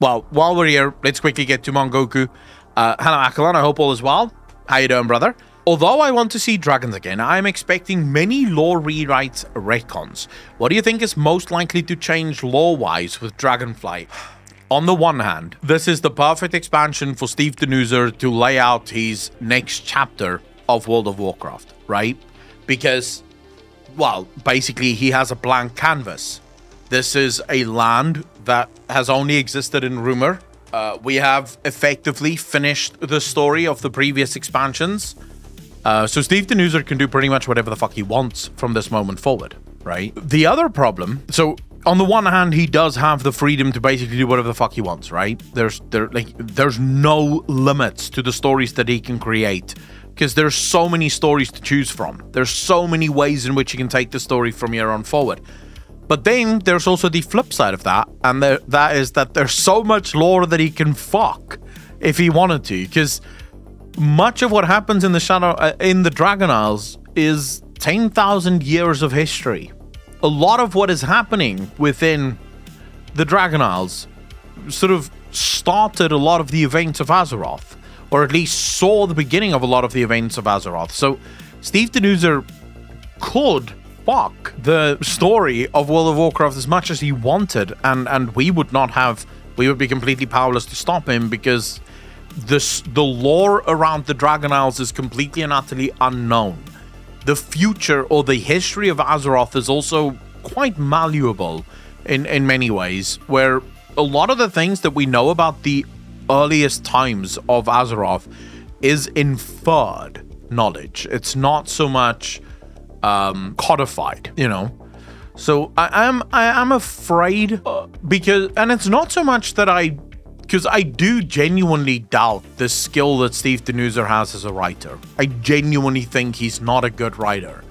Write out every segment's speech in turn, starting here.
Well, while we're here, let's quickly get to Mongoku. Hello, Akalan. I hope all is well. How you doing, brother? Although I want to see dragons again, I am expecting many lore rewrites, retcons. What do you think is most likely to change lore-wise with Dragonflight? On the one hand, this is the perfect expansion for Steve Denuser to lay out his next chapter of World of Warcraft, right? Because, well, basically he has a blank canvas. This is a land that has only existed in rumor. We have effectively finished the story of the previous expansions. So Steve Denuser can do pretty much whatever the fuck he wants from this moment forward, right? The other problem, so on the one hand, he does have the freedom to basically do whatever the fuck he wants, right? There's no limits to the stories that he can create because there's so many stories to choose from. There's so many ways in which you can take the story from here on forward. But then there's also the flip side of that, and that is that there's so much lore that he can fuck if he wanted to, because much of what happens in the Dragon Isles is 10,000 years of history. A lot of what is happening within the Dragon Isles sort of started a lot of the events of Azeroth, or at least saw the beginning of a lot of the events of Azeroth. So Steve Denuser could fuck the story of World of Warcraft as much as he wanted, and we would be completely powerless to stop him, because the lore around the Dragon Isles is completely and utterly unknown. The future or the history of Azeroth is also quite malleable in many ways, where a lot of the things that we know about the earliest times of Azeroth is inferred knowledge. It's not so much codified, you know. So I am afraid because, and it's not so much that because I do genuinely doubt the skill that Steve Denuser has as a writer. I genuinely think he's not a good writer.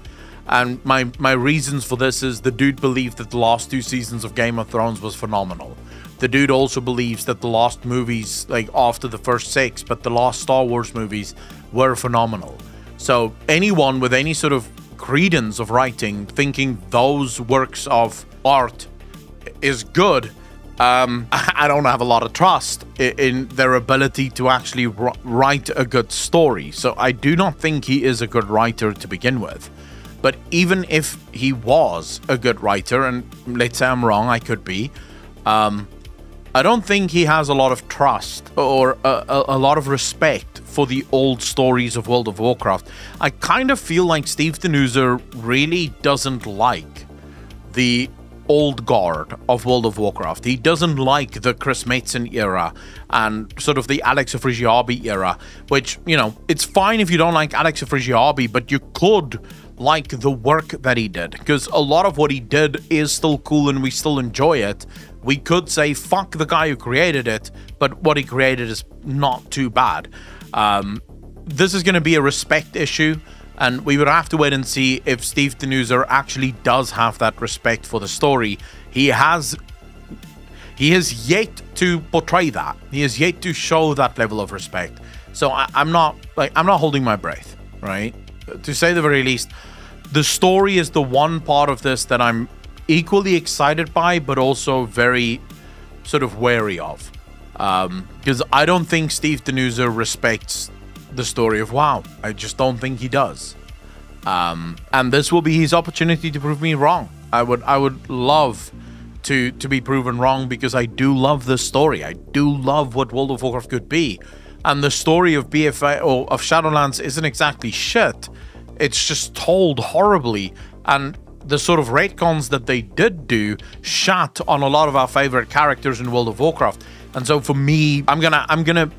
And my reasons for this is the dude believed that the last 2 seasons of Game of Thrones was phenomenal. The dude also believes that the last movies, like after the first 6, but the last Star Wars movies were phenomenal. So anyone with any sort of credence of writing, thinking those works of art is good, I don't have a lot of trust in their ability to actually write a good story. So I do not think he is a good writer to begin with. But even if he was a good writer, and let's say I'm wrong, I could be, I don't think he has a lot of trust or a lot of respect for the old stories of World of Warcraft. I kind of feel like Steve Denuser really doesn't like the old guard of World of Warcraft. He doesn't like the Chris Metzen era and sort of the Alex Afrasiabi era, which, you know, it's fine if you don't like Alex Afrasiabi, but you could like the work that he did, because a lot of what he did is still cool and we still enjoy it. We could say fuck the guy who created it, but what he created is not too bad. This is going to be a respect issue, and we would have to wait and see if Steve Denuser actually does have that respect for the story. He has yet to portray that. He has yet to show that level of respect. So I'm not holding my breath, right? To say the very least, the story is the one part of this that I'm equally excited by, but also very sort of wary of. Because I don't think Steve Denuser respects the story of WoW. I just don't think he does. And this will be his opportunity to prove me wrong. I would love to be proven wrong, because I do love this story. I do love what World of Warcraft could be. And the story of BFA or of Shadowlands isn't exactly shit. It's just told horribly, and the sort of retcons that they did do shat on a lot of our favorite characters in World of Warcraft. And so for me, I'm gonna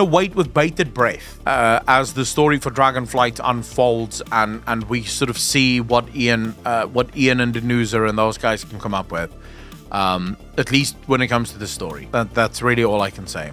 wait with bated breath as the story for Dragonflight unfolds, and we sort of see what Ian and Denuser and those guys can come up with. At least when it comes to the story. That's really all I can say.